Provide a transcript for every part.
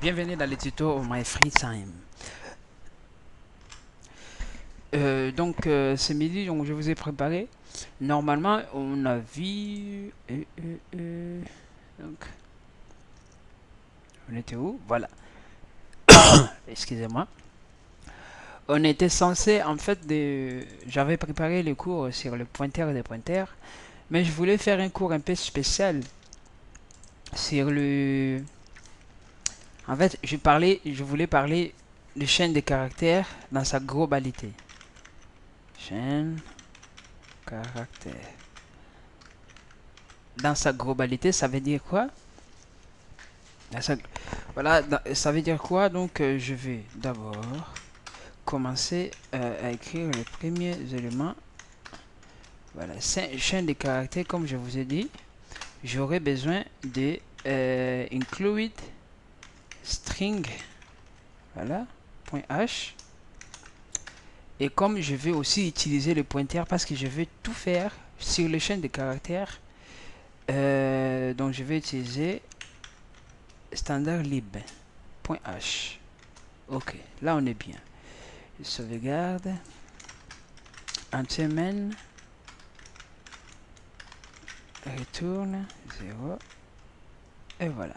Bienvenue dans le tuto My Free Time. Ce midi, donc, je vous ai préparé. Normalement, on a vu... donc, on était où? Voilà. Excusez-moi. On était censé, en fait, j'avais préparé le cours sur le pointeur des pointeurs, mais je voulais faire un cours un peu spécial sur le... En fait, je voulais parler de chaîne de caractères dans sa globalité. Chaîne caractère. Dans sa globalité, ça veut dire quoi? Voilà, ça veut dire quoi? Donc, je vais d'abord commencer à écrire les premiers éléments. Voilà, chaîne de caractères, comme je vous ai dit. J'aurai besoin de include string. Voilà, point .h. Et comme je vais aussi utiliser le pointeur parce que je vais tout faire sur les chaînes de caractères, donc je vais utiliser standard lib. .h. Ok, là on est bien. Je sauvegarde. Entièrement. Retourne 0. Et voilà.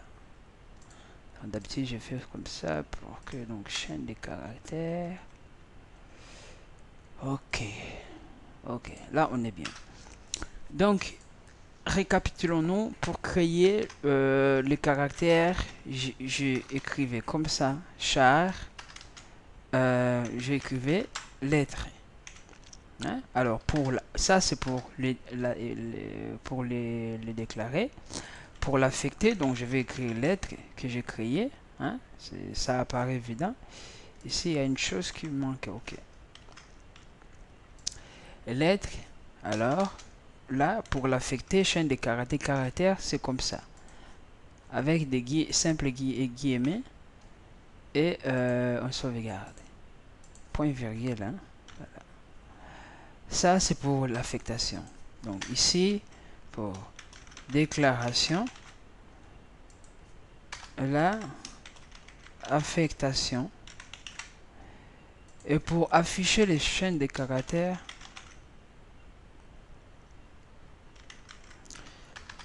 D'habitude je fais comme ça pour que donc chaîne de caractères. Ok. Ok, là on est bien. Donc récapitulons-nous. Pour créer les caractères, j'ai écrivais comme ça char. J'écrivais lettres. Hein? Alors ça c'est pour les déclarer. Pour l'affecter, donc je vais écrire lettre que j'ai créée. Hein? Ça apparaît évident. Ici il y a une chose qui manque. Ok. Lettre. Alors là pour l'affecter, chaîne de caractères, c'est comme ça. Avec des simples guillemets. Et on sauvegarde. Point virgule. Hein? Voilà. Ça c'est pour l'affectation. Donc ici pour déclaration, la affectation, et pour afficher les chaînes de caractères,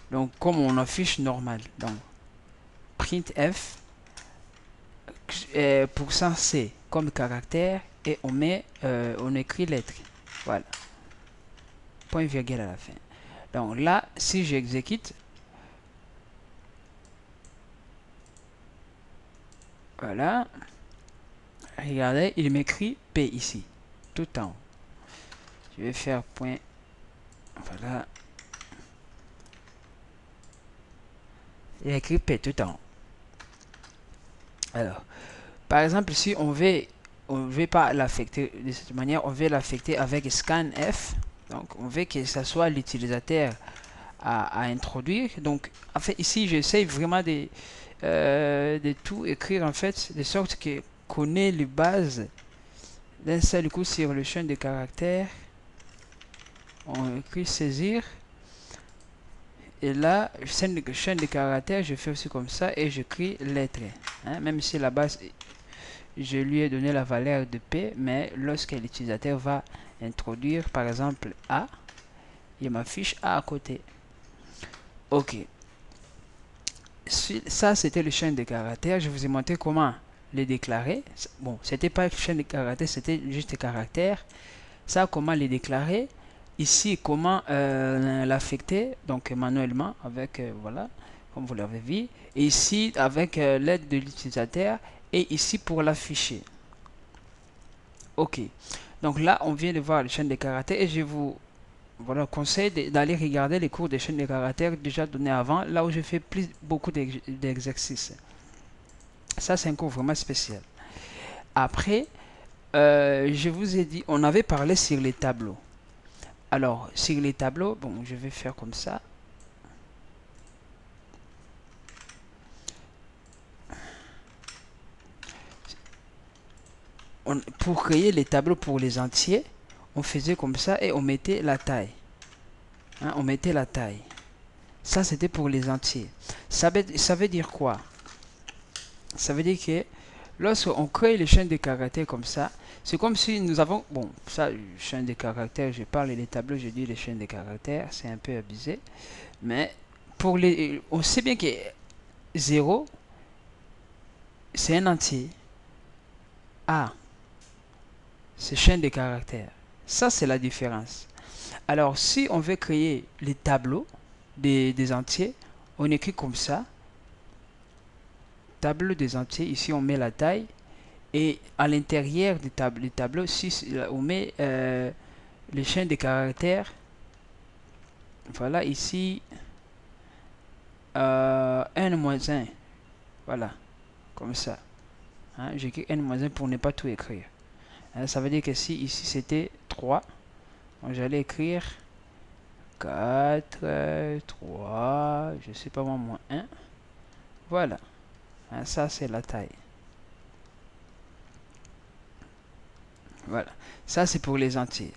donc comme on affiche normal, donc printf %c comme caractère et on écrit lettre. Voilà, point virgule à la fin. Donc là si j'exécute, voilà, regardez, il m'écrit P ici, tout en haut. Je vais faire point, voilà, il écrit P tout en haut. Alors, par exemple, si on veut pas l'affecter de cette manière, on veut l'affecter avec scanf. Donc, on veut que ce soit l'utilisateur à introduire. Donc, en fait, ici, j'essaie vraiment de tout écrire, en fait, de sorte que connaît les bases d'un seul coup sur le champ de caractères. On écrit saisir. Et là, chaîne de caractères, je fais aussi comme ça et j'écris lettre. Hein, même si la base, je lui ai donné la valeur de P, mais lorsque l'utilisateur va introduire par exemple A, il m'affiche A à côté. Ok. Ça, c'était le chaîne de caractères. Je vous ai montré comment les déclarer. Bon, c'était pas chaîne de caractères, c'était juste des caractères. Ça, comment les déclarer. Ici, comment l'affecter, donc manuellement, avec, voilà, comme vous l'avez vu. Et ici, avec l'aide de l'utilisateur. Et ici, pour l'afficher. Ok. Donc là, on vient de voir les chaînes de caractères et je vous conseille d'aller regarder les cours des chaînes de caractères déjà donnés avant, là où je fais beaucoup d'exercices. Ça, c'est un cours vraiment spécial. Après, je vous ai dit, on avait parlé sur les tableaux. Alors, sur les tableaux, bon, je vais faire comme ça. Pour créer les tableaux pour les entiers, on faisait comme ça et on mettait la taille. Hein, on mettait la taille. Ça, c'était pour les entiers. Ça veut dire quoi? Ça veut dire que lorsqu'on crée les chaînes de caractères comme ça, c'est comme si nous avons, bon, ça, chaîne de caractères, je parle des tableaux, je dis les chaînes de caractères, c'est un peu abusé, mais pour les, on sait bien que 0, c'est un entier. A, c'est chaîne de caractères. Ça, c'est la différence. Alors, si on veut créer les tableaux des entiers, on écrit comme ça. Tableau des entiers, ici on met la taille. Et à l'intérieur du tableau, si on met les chaînes de caractères. Voilà, ici, n-1. Voilà, comme ça. Hein, j'écris n-1 pour ne pas tout écrire. Hein, ça veut dire que si ici c'était 3, j'allais écrire 4, 3, je sais pas moi, moins 1. Voilà. Hein, ça, c'est la taille. Voilà. Ça, c'est pour les entiers.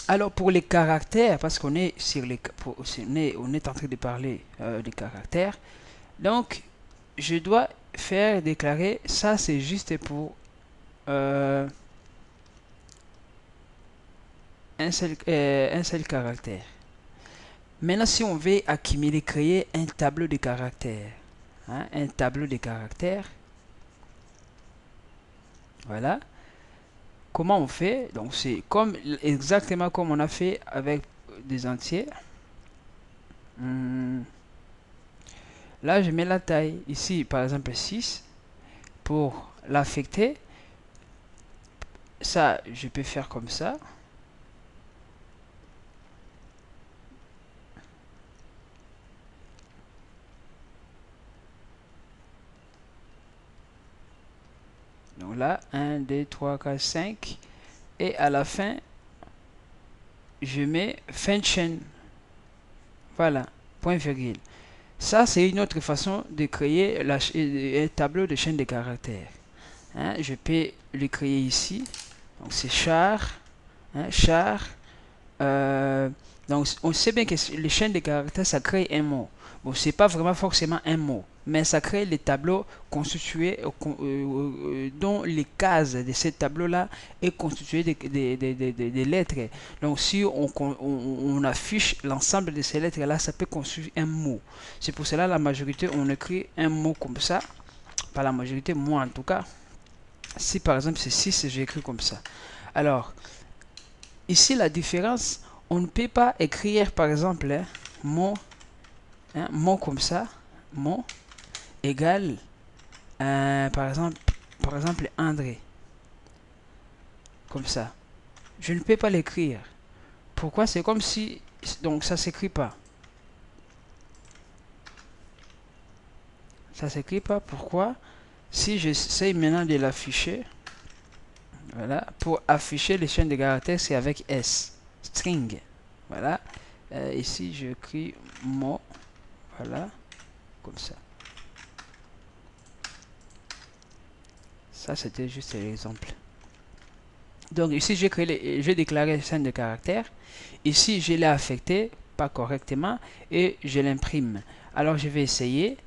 Alors, pour les caractères, parce qu'on est sur les, on est en train de parler des caractères. Donc, je dois faire déclarer, ça, c'est juste pour un seul caractère. Maintenant, si on veut accumuler, créer un tableau de caractères, hein, un tableau de caractères, voilà. Comment on fait? Donc, c'est comme exactement comme on a fait avec des entiers. Là, je mets la taille. Ici, par exemple, 6. Pour l'affecter, ça, je peux faire comme ça. Donc là, 1, 2, 3, 4, 5. Et à la fin, je mets fin de chaîne. Voilà, point virgule. Ça, c'est une autre façon de créer un tableau de chaîne de caractères. Hein, je peux le créer ici. Donc c'est char. Hein, char. Donc on sait bien que les chaînes de caractères, ça crée un mot. Bon, c'est pas vraiment forcément un mot, mais ça crée les tableaux constitués dont les cases de ces tableaux-là est constitué des lettres. Donc si on affiche l'ensemble de ces lettres-là, ça peut constituer un mot. C'est pour cela la majorité, on écrit un mot comme ça. Pas la majorité, moi en tout cas. Si par exemple c'est 6, j'écris comme ça. Alors, ici la différence, on ne peut pas écrire par exemple mot, mot comme ça, mot égale par exemple André, comme ça. Je ne peux pas l'écrire. Pourquoi? C'est comme si, donc ça s'écrit pas. Ça s'écrit pas. Pourquoi? Si j'essaie maintenant de l'afficher, voilà, pour afficher les chaînes de caractères, c'est avec S, string. Voilà. Ici, j'écris mot. Voilà. Comme ça. Ça, c'était juste l'exemple. Donc, ici, j'ai déclaré chaîne de caractères. Ici, je l'ai affecté, pas correctement, et je l'imprime. Alors, je vais essayer.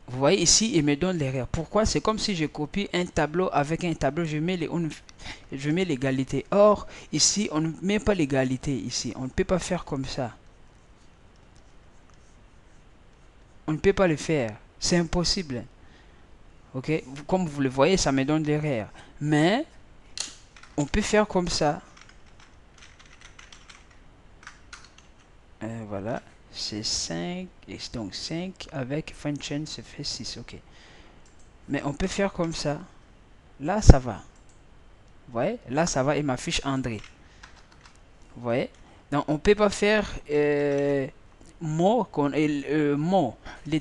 Vous voyez ici, il me donne l'erreur. Pourquoi? C'est comme si je copie un tableau avec un tableau, je mets l'égalité. Or, ici, on ne met pas l'égalité. Ici, on ne peut pas faire comme ça. On ne peut pas le faire. C'est impossible. Ok? Comme vous le voyez, ça me donne l'erreur. Mais, on peut faire comme ça. Voilà. C'est 5. Et donc 5 avec function, ça fait 6. Ok. Mais on peut faire comme ça. Là, ça va. Vous voyez? Là, ça va et m'affiche André. Vous voyez? Donc, on ne peut pas faire les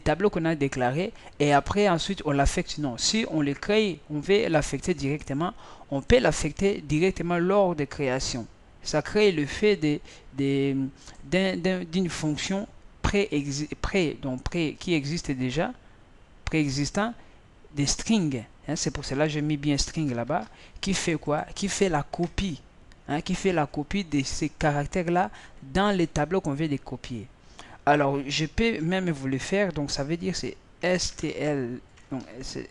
tableaux qu'on a déclarés et après, ensuite, on l'affecte. Non. Si on les crée, on veut l'affecter directement, on peut l'affecter directement lors de création. Ça crée le fait d'une fonction qui existe déjà, préexistant, des strings. Hein, c'est pour cela que j'ai mis bien string là-bas. Qui fait quoi? Qui fait la copie. Hein, qui fait la copie de ces caractères-là dans les tableaux qu'on vient de copier. Alors, je peux même vous le faire. Donc, ça veut dire c'est stl Donc, c'est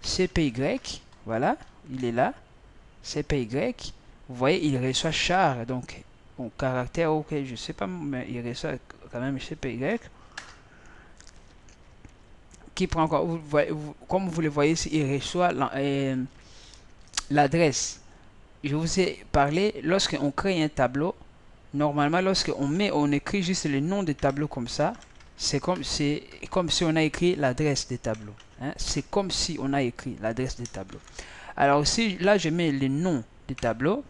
CPY. Voilà, il est là. CPY. Vous voyez, il reçoit char. Donc, bon, caractère, ok, je sais pas, mais il reçoit quand même CPY. Qui prend encore, comme vous le voyez ici, il reçoit l'adresse. Je vous ai parlé, lorsqu'on crée un tableau, normalement, on écrit juste le nom des tableaux comme ça, c'est comme si on a écrit l'adresse des tableaux. Hein? C'est comme si on a écrit l'adresse des tableaux. Alors, si là, je mets le nom des tableaux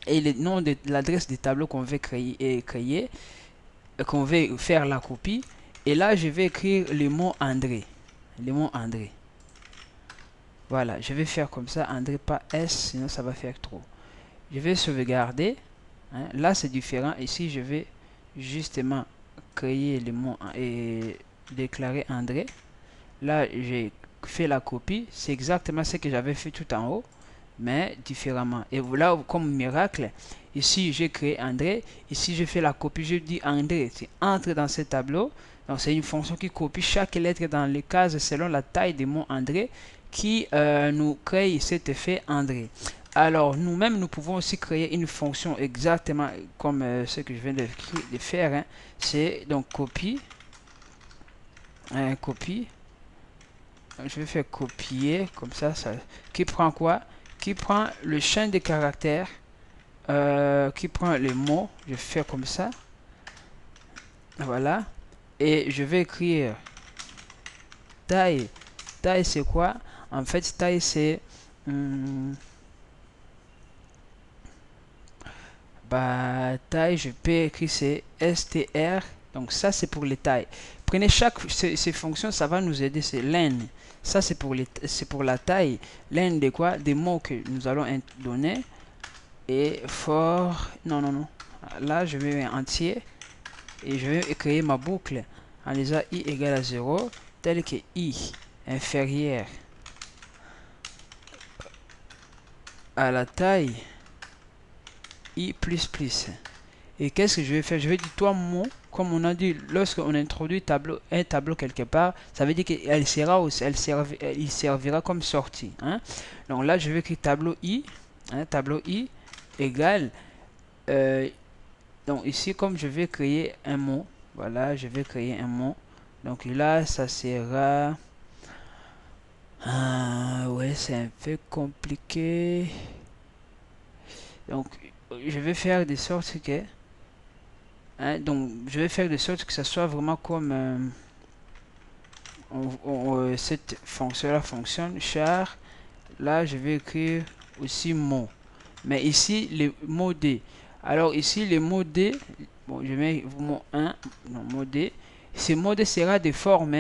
et le nom de l'adresse des tableaux qu'on veut créer, qu'on veut faire la copie, et là, je vais écrire le mot André. Le mot André. Voilà, je vais faire comme ça, André, pas S, sinon ça va faire trop. Je vais sauvegarder. Hein. Là, c'est différent. Ici, je vais justement créer le mot et déclarer André. Là, j'ai fait la copie. C'est exactement ce que j'avais fait tout en haut, mais différemment. Et voilà, comme miracle, ici, j'ai créé André. Ici, je fais la copie. Je dis André. C'est entre dans ce tableau. Donc, c'est une fonction qui copie chaque lettre dans les cases selon la taille des mots André qui nous crée cet effet André. Alors, nous-mêmes, nous pouvons aussi créer une fonction exactement comme ce que je viens de faire. Hein. C'est donc copie. Copie. Je vais faire copier, comme ça, qui prend quoi? Qui prend le champ de caractères, qui prend les mots. Je vais faire comme ça. Voilà. Et je vais écrire taille. Taille, c'est quoi? En fait, taille, c'est... taille, je peux écrire c'est str. Donc ça, c'est pour les tailles. Prenez ces fonctions, ça va nous aider. C'est len. Ça, c'est pour la taille. Len de quoi? Des mots que nous allons donner. Et for... Non, non, non. Là, je vais entier. Et je vais créer ma boucle en disant i égale à 0. Tel que i inférieur à la taille i plus plus. Et qu'est-ce que je vais faire? Je vais dire trois mots, comme on a dit, lorsqu'on introduit un tableau quelque part, ça veut dire qu'il servira comme sortie. Hein? Donc là, je vais écrire tableau i, hein, tableau i égale, donc ici, comme je vais créer un mot, voilà, je vais créer un mot. Donc là, ça sera... ouais, c'est un peu compliqué. Donc, je vais faire de sorte que... Hein, donc, je vais faire de sorte que ça soit vraiment comme cette fonction-là fonctionne. Char, là, je vais écrire aussi mot. Mais ici, le mot D. Alors, ici, le mot D, bon, je mets mot 1, non, mot D. Ce mot D sera de forme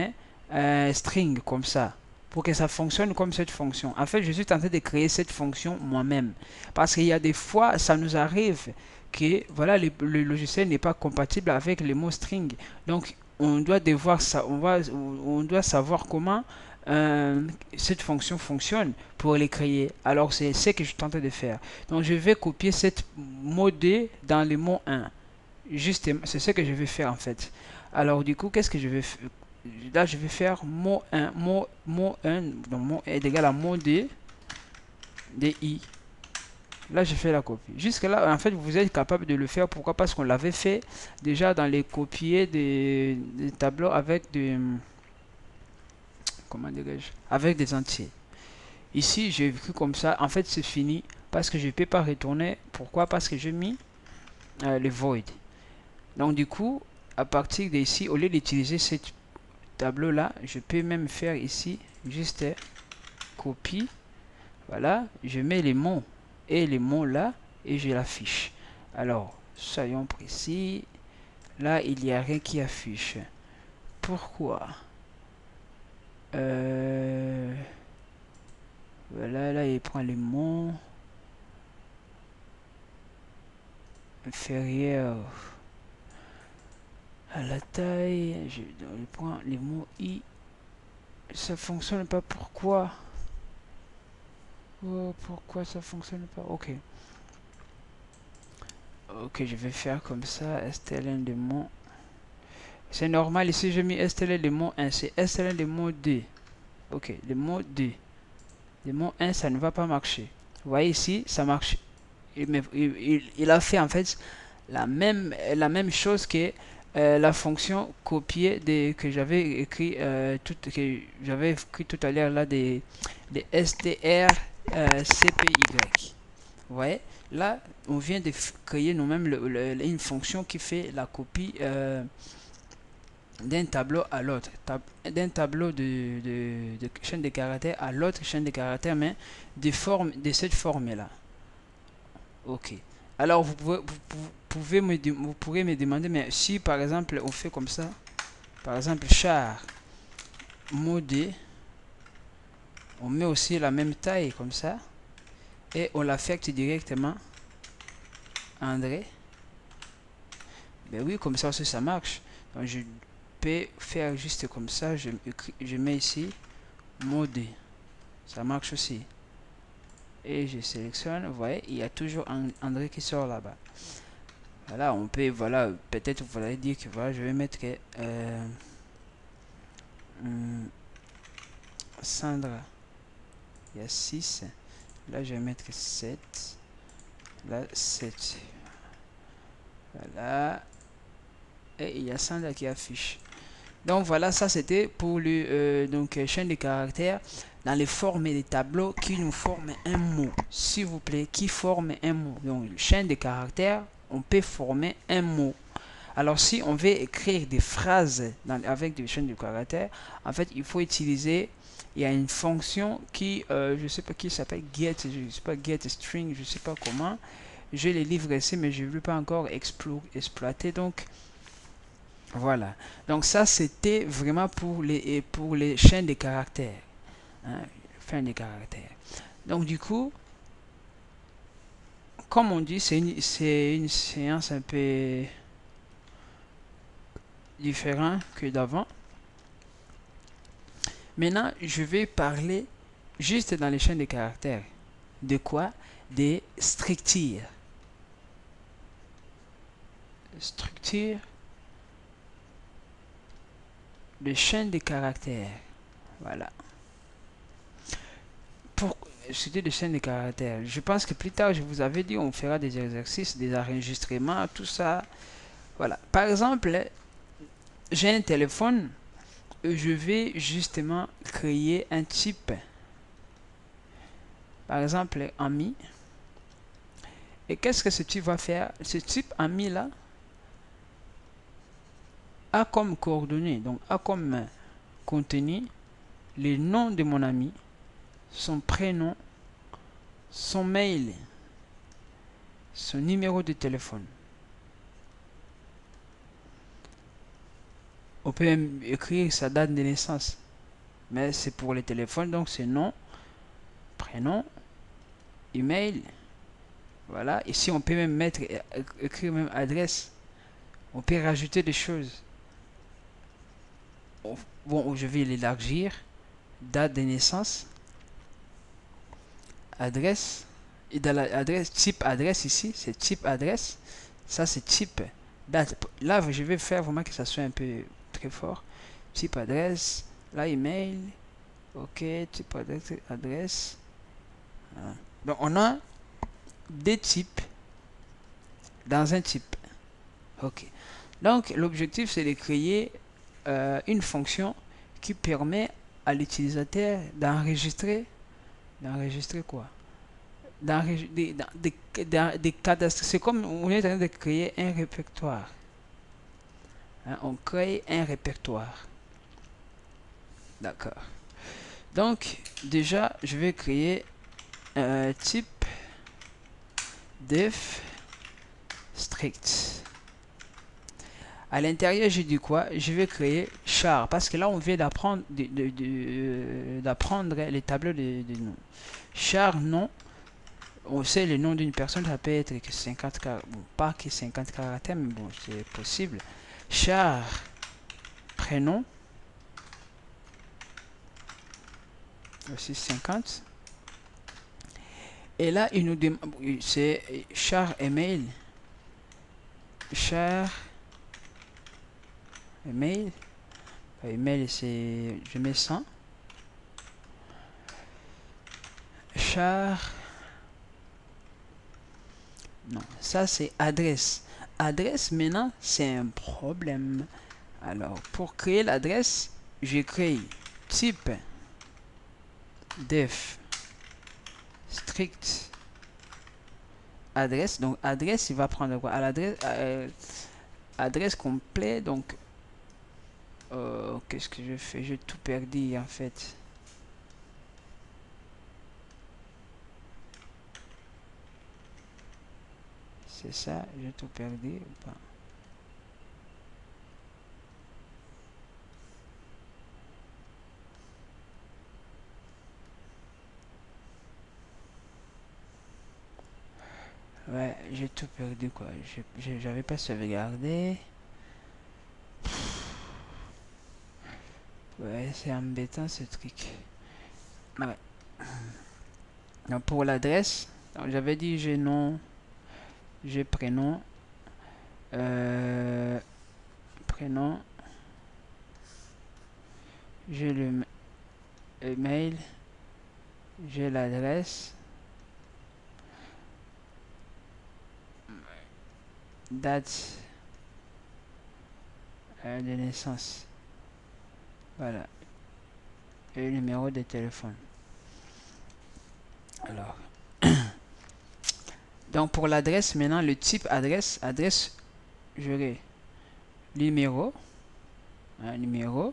string, comme ça, pour que ça fonctionne comme cette fonction. En fait, je suis tenté de créer cette fonction moi-même. Parce qu'il y a des fois, ça nous arrive que voilà, le logiciel n'est pas compatible avec les mots string. Donc, on doit savoir comment cette fonction fonctionne pour les créer. Alors, c'est ce que je tentais de faire. Donc, je vais copier cette mot D dans le mot 1. Justement, c'est ce que je vais faire en fait. Alors, du coup, qu'est-ce que je vais faire? Là, je vais faire mot 1, mot 1, donc mot est égal à mot D, DI. Là, je fais la copie. Jusque là, en fait, vous êtes capable de le faire. Pourquoi? Parce qu'on l'avait fait déjà dans les copier des tableaux avec des... Comment dirais-je? Avec des entiers. Ici, j'ai écrit comme ça. En fait, c'est fini parce que je ne peux pas retourner. Pourquoi? Parce que j'ai mis le void. Donc, du coup, à partir d'ici, au lieu d'utiliser ce tableau-là, je peux même faire ici juste copie. Voilà, je mets les mots et les mots là et je l'affiche. Alors, soyons précis. Là, il n'y a rien qui affiche. Pourquoi? Voilà, là, il prend les mots. Inférieur à la taille. Je prends les mots i. Ça fonctionne pas. Pourquoi? Oh, pourquoi ça fonctionne pas? Ok. Ok, je vais faire comme ça. strlen de mots. C'est normal, ici j'ai mis stl le mot 1, c'est stl le mot 2. Ok, le mot 2. Le mot 1, ça ne va pas marcher. Vous voyez ici, ça marche. Il a fait en fait la même chose que la fonction copier que j'avais écrit tout à l'heure là des str cpy. Vous voyez, là on vient de créer nous-mêmes une fonction qui fait la copie d'un tableau à l'autre, d'un tableau de chaîne de caractères à l'autre chaîne de caractères, mais de cette forme là. Ok. Alors vous pourrez me demander, mais si par exemple on fait comme ça, par exemple char modé, on met aussi la même taille comme ça et on l'affecte directement André. Ben oui, comme ça aussi ça marche. Donc je peux faire juste comme ça, je mets ici modé, ça marche aussi. Et je sélectionne, vous voyez, il y a toujours André qui sort là-bas. Voilà, on peut, voilà, peut-être vous allez dire que voilà, je vais mettre Sandra, il y a 6, là je vais mettre 7, là 7, voilà, et il y a Sandra qui affiche. Donc voilà, ça c'était pour le chaîne de caractères dans les formes des tableaux qui nous forment un mot, s'il vous plaît, qui forme un mot. Donc chaîne de caractères, on peut former un mot. Alors si on veut écrire des phrases avec des chaînes de caractères, en fait il faut utiliser, il y a une fonction qui je sais pas, qui s'appelle get, je sais pas, get string, je sais pas comment, je les livre ici mais je ne veux pas encore exploiter. Donc voilà, donc ça c'était vraiment pour les chaînes de caractères, hein, fin de caractères. Donc du coup, comme on dit, c'est une séance un peu différente que d'avant. Maintenant, je vais parler juste dans les chaînes de caractères. De quoi? Des structures. Structure de chaînes de caractères. Voilà. Pour c'était des chaînes de caractères. Je pense que plus tard, je vous avais dit, on fera des exercices, des enregistrements, tout ça. Voilà. Par exemple, j'ai un téléphone. Je vais justement créer un type. Par exemple, ami. Et qu'est-ce que ce type va faire? Ce type ami là a comme coordonnées, donc a comme contenu les noms de mon ami, son prénom, son mail, son numéro de téléphone. On peut même écrire sa date de naissance, mais c'est pour les téléphones, donc c'est nom, prénom, email. Voilà, ici on peut même mettre, écrire même adresse. On peut rajouter des choses. Bon, je vais l'élargir. Date de naissance, adresse, et dans l'adresse, type adresse ici, c'est type adresse. Ça c'est type date. Là, je vais faire vraiment que ça soit un peu très fort. Type adresse, là email, ok, type adresse. Donc on a des types dans un type. Ok. Donc l'objectif c'est de créer une fonction qui permet à l'utilisateur d'enregistrer quoi, des cadastres. C'est comme on est en train de créer un répertoire, hein, on crée un répertoire, d'accord. Donc déjà je vais créer un type def strict. À l'intérieur, j'ai dit quoi? Je vais créer char parce que là on vient d'apprendre d'apprendre les tableaux de noms. Char nom, on sait le nom d'une personne, ça peut être que 50 caractères, bon, pas que 50 caractères, mais bon, c'est possible. Char prénom, aussi 50. Et là, il nous demande, c'est char email, char email. Email, c'est, je mets 100. Char. Non, ça c'est adresse. Adresse, maintenant, c'est un problème. Alors, pour créer l'adresse, j'écris type def strict adresse. Donc, adresse, il va prendre quoi? À l'adresse, adresse complet. Donc, qu'est-ce que je fais? J'ai tout perdu en fait. C'est ça, j'ai tout perdu ou pas? Ouais, j'ai tout perdu quoi. J'avais pas sauvegardé. Ouais, c'est embêtant ce truc. Ouais. Donc pour l'adresse, j'avais dit j'ai nom, j'ai prénom, prénom, j'ai le mail, j'ai l'adresse, date de naissance. Voilà. Et le numéro de téléphone. Alors. Donc pour l'adresse, maintenant le type adresse, j'aurai numéro, numéro,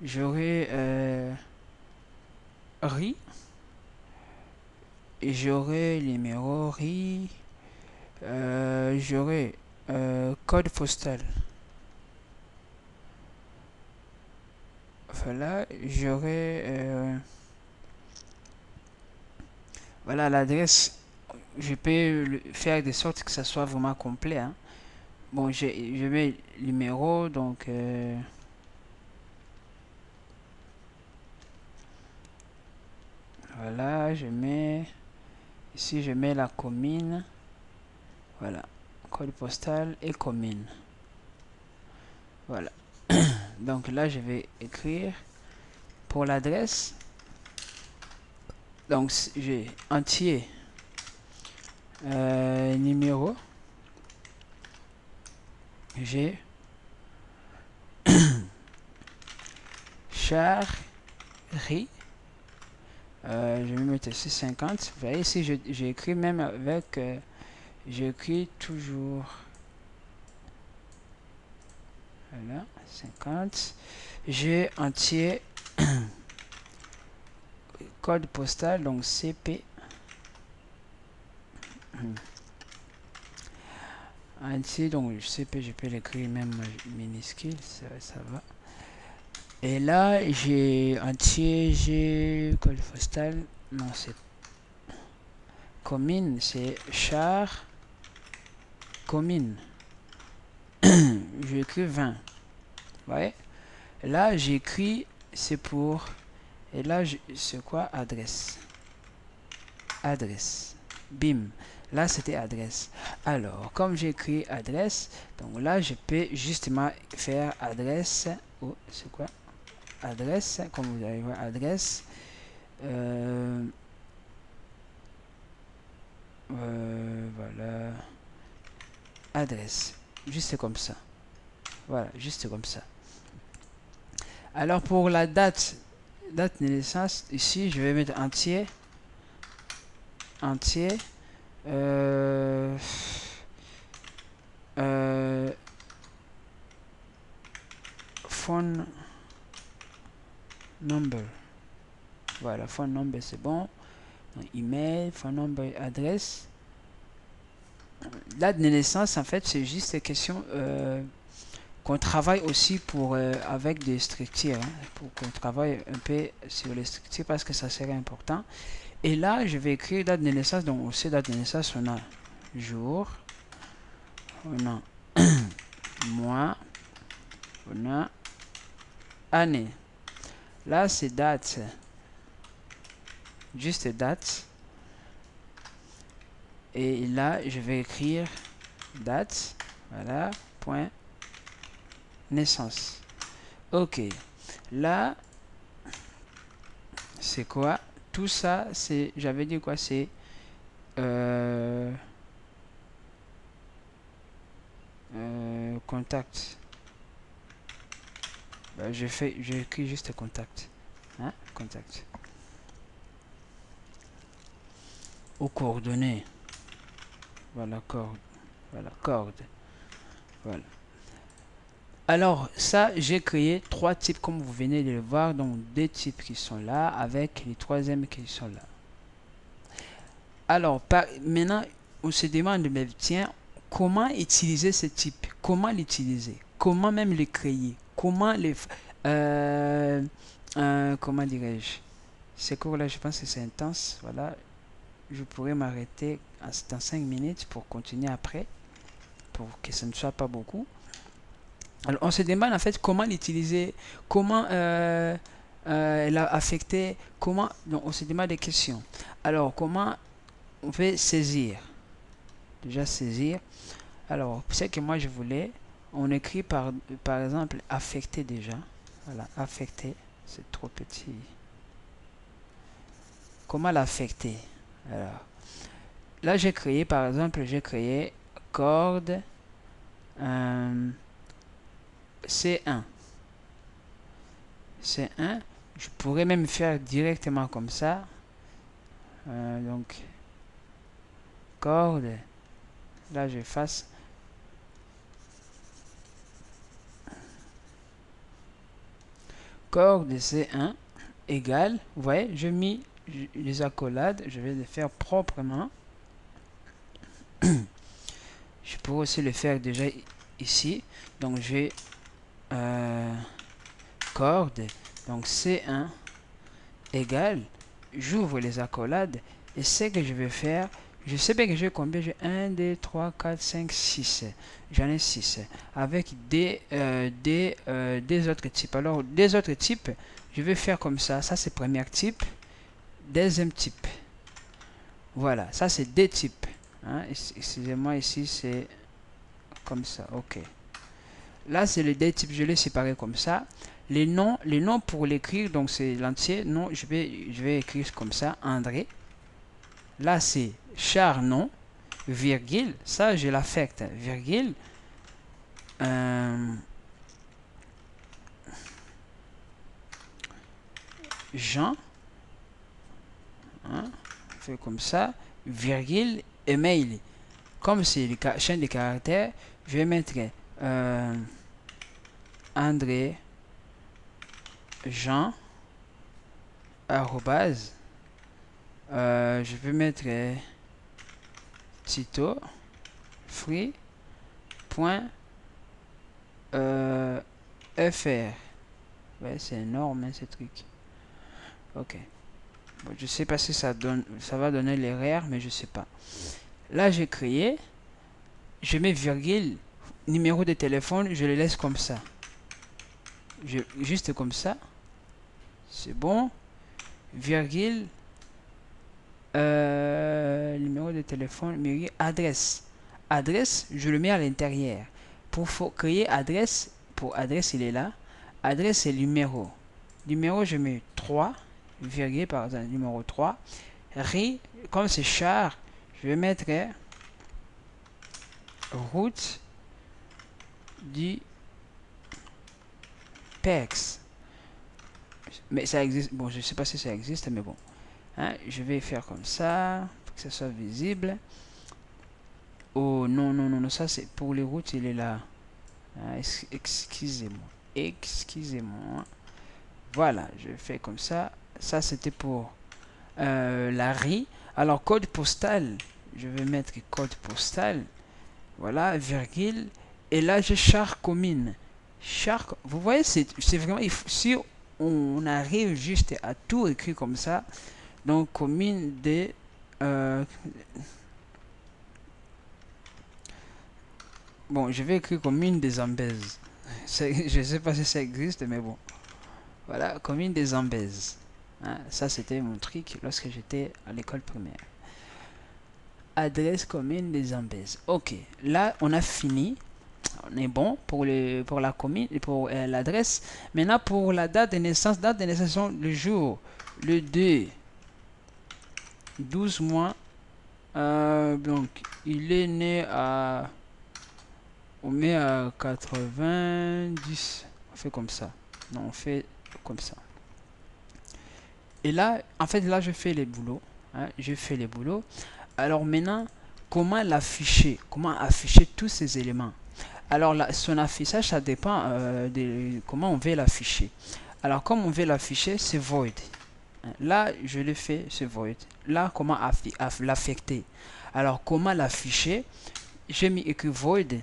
j'aurai RI, et j'aurai numéro RI, j'aurai code postal. Voilà, j'aurai voilà l'adresse. Je peux faire de sorte que ça soit vraiment complet. Hein. Bon, je mets numéro, donc voilà, je mets ici, je mets la commune. Voilà, code postal et commune. Voilà. Donc là, je vais écrire pour l'adresse. Donc j'ai entier, numéro, j'ai char, riz. Je vais mettre ici 50. Vous voyez ici, j'ai écrit même avec, j'écris toujours, voilà, 50. J'ai entier, code postal, donc CP. Entier, donc CP, je peux l'écrire même minuscule, ça va. Et là, j'ai entier, j'ai code postal, non, c'est commune, c'est char, commune. J'écris 20. Vous voyez? Là, j'écris, c'est pour. Et là, c'est quoi? Adresse. Adresse. Bim. Là, c'était adresse. Alors, comme j'écris adresse, donc là, je peux justement faire adresse. Oh, c'est quoi? Adresse. Comme vous allez voir, adresse. Voilà. Adresse. Juste comme ça. Voilà, juste comme ça. Alors, pour la date de naissance, ici, je vais mettre entier. Entier. Phone number. Voilà, phone number, c'est bon. Email, phone number, adresse. Date de naissance, en fait, c'est juste une question qu'on travaille aussi pour avec des structures, hein, pour qu'on travaille un peu sur les structures parce que ça serait important. Et là, je vais écrire date de naissance. Donc, aussi date de naissance, on a jour, on a mois, on a année. Là, c'est date, juste date. Et là, je vais écrire date, voilà, point naissance. Ok. Là, c'est quoi? Tout ça, c'est, j'avais dit quoi? C'est contact. Bah, j'ai écrit juste contact. Hein? Contact. Aux coordonnées. Voilà, corde. Voilà, corde. Voilà. Alors, ça, j'ai créé 3 types comme vous venez de le voir. Donc, des types qui sont là avec les troisièmes qui sont là. Alors, maintenant, on se demande, mais tiens, comment utiliser ce type? Comment l'utiliser? Comment même le créer? Comment les... comment dirais-je? Ces cours-là, je pense que c'est intense. Voilà, je pourrais m'arrêter dans 5 minutes pour continuer après, pour que ce ne soit pas beaucoup. Alors, on se demande en fait comment l'utiliser, comment elle a affecté, comment... Donc, on se demande des questions. Alors, comment on peut saisir? Déjà, saisir. Alors, ce que moi je voulais, on écrit par exemple affecter déjà. Voilà, affecter, c'est trop petit. Comment l'affecter? Alors, là, j'ai créé, par exemple, j'ai créé corde C1. C1, je pourrais même faire directement comme ça. Donc, corde, là, je fasse corde C1 égale, vous voyez, je mis les accolades, je vais les faire proprement. Je pourrais aussi le faire déjà ici. Donc j'ai corde. Donc C1 égale. J'ouvre les accolades. Et ce que je vais faire, je sais bien que j'ai combien? J'ai 1, 2, 3, 4, 5, 6. J'en ai 6. Avec des autres types. Alors, des autres types, je vais faire comme ça. Ça, c'est premier type. Deuxième type. Voilà, ça, c'est des types. Hein? Excusez-moi, ici, c'est comme ça. Ok. Là, c'est le date type, je l'ai séparé comme ça. Les noms pour l'écrire, donc c'est l'entier. Non, je vais écrire comme ça, André. Là, c'est char nom, virgule. Ça, je l'affecte, virgule. Jean. Hein, fait comme ça, virgule, email. Comme c'est la chaîne de caractères, je vais mettre André, Jean, arrobase. Je vais mettre Tito free.fr. Ouais, c'est énorme hein, ce truc. Ok. Bon, je sais pas si ça va donner l'erreur, mais je sais pas. Là, j'ai créé. Je mets virgule, numéro de téléphone, je le laisse comme ça. Juste comme ça. C'est bon. Virgule, numéro de téléphone, mais adresse. Adresse, je le mets à l'intérieur. Pour créer adresse, pour adresse, il est là. Adresse, c'est numéro. Numéro, je mets 3, virgule, par exemple, numéro 3. Ri, comme c'est char, je vais mettre route du PEX. Mais ça existe. Bon, je sais pas si ça existe, mais bon. Hein, je vais faire comme ça, pour que ça soit visible. Oh non, non, non, non, ça c'est pour les routes, il est là. Hein, excusez-moi. Excusez-moi. Voilà, je fais comme ça. Ça c'était pour la RI. Alors, code postal. Je vais mettre code postal. Voilà, virgule. Et là, j'ai char commune. Char, vous voyez, c'est vraiment. Si on arrive juste à tout écrire comme ça, donc commune de. Bon, je vais écrire commune des Zambèzes. Je ne sais pas si ça existe, mais bon. Voilà, commune des Zambèzes. Hein, ça, c'était mon truc lorsque j'étais à l'école primaire. Adresse commune des Zambèzes. Ok, là, on a fini. On est bon pour la commune et pour l'adresse. Maintenant, pour la date de naissance, le jour, le 2, 12 mois. Donc, il est né à... On met à 90. On fait comme ça. Non, on fait comme ça. Et là, en fait, là, je fais les boulots. Hein, je fais les boulots. Alors maintenant, comment l'afficher? Comment afficher tous ces éléments? Alors, là, son affichage, ça dépend de comment on veut l'afficher. Alors, comme on veut l'afficher, c'est void. Là, je le fais, c'est void. Là, comment l'affecter? Alors, comment l'afficher? J'ai mis écrit void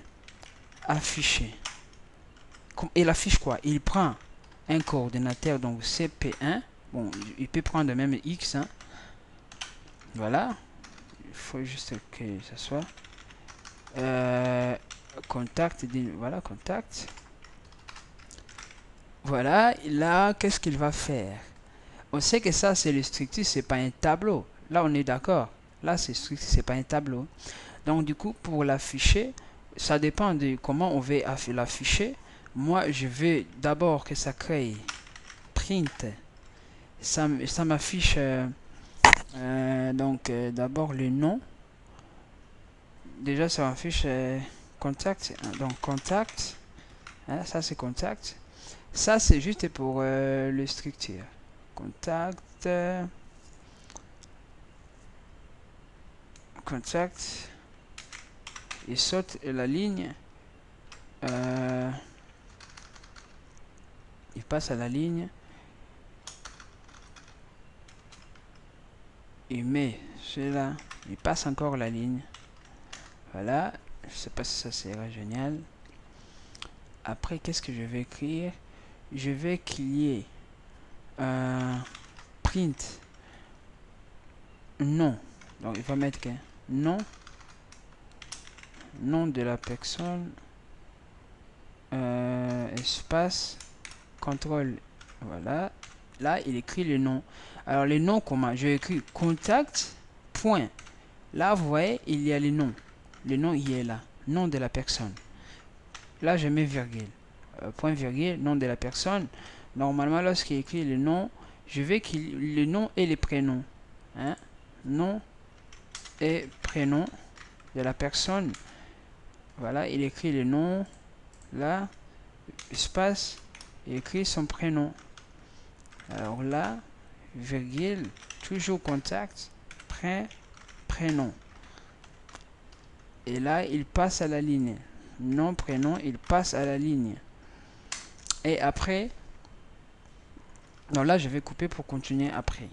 afficher. Il affiche quoi? Il prend un coordinateur, donc CP1. Bon, il peut prendre même X. Hein. Voilà. Il faut juste que ça soit. Contact. Voilà, contact. Voilà. Là, qu'est-ce qu'il va faire? On sait que ça, c'est le structure, c'est pas un tableau. Là, on est d'accord. Là, c'est structure, c'est pas un tableau. Donc, du coup, pour l'afficher, ça dépend de comment on veut l'afficher. Moi, je veux d'abord que ça crée print. Ça m'affiche donc d'abord le nom. Déjà, ça m'affiche contact. Donc, contact. Hein, ça, c'est contact. Ça, c'est juste pour le structure. Contact. Contact. Il saute la ligne. Il passe à la ligne. Il met cela. Il passe encore la ligne. Voilà. Je sais pas si ça sera génial. Après, qu'est-ce que je vais écrire? Je vais qu'il y ait print nom. Donc, il va mettre que nom de la personne, espace, contrôle. Voilà. Là, il écrit le nom. Alors, les noms, comment? Je écris contact, point. Là, vous voyez, il y a les noms. Le nom, il est là. Nom de la personne. Là, je mets virgule. Point virgule, nom de la personne. Normalement, lorsqu'il écrit le nom, je veux qu'il le nom et les prénoms. Hein? Nom et prénom de la personne. Voilà, il écrit le nom. Là, espace, il écrit son prénom. Alors là, virgule, toujours contact, prénom. Et là, il passe à la ligne. Nom, prénom, il passe à la ligne. Et après, donc là, je vais couper pour continuer après.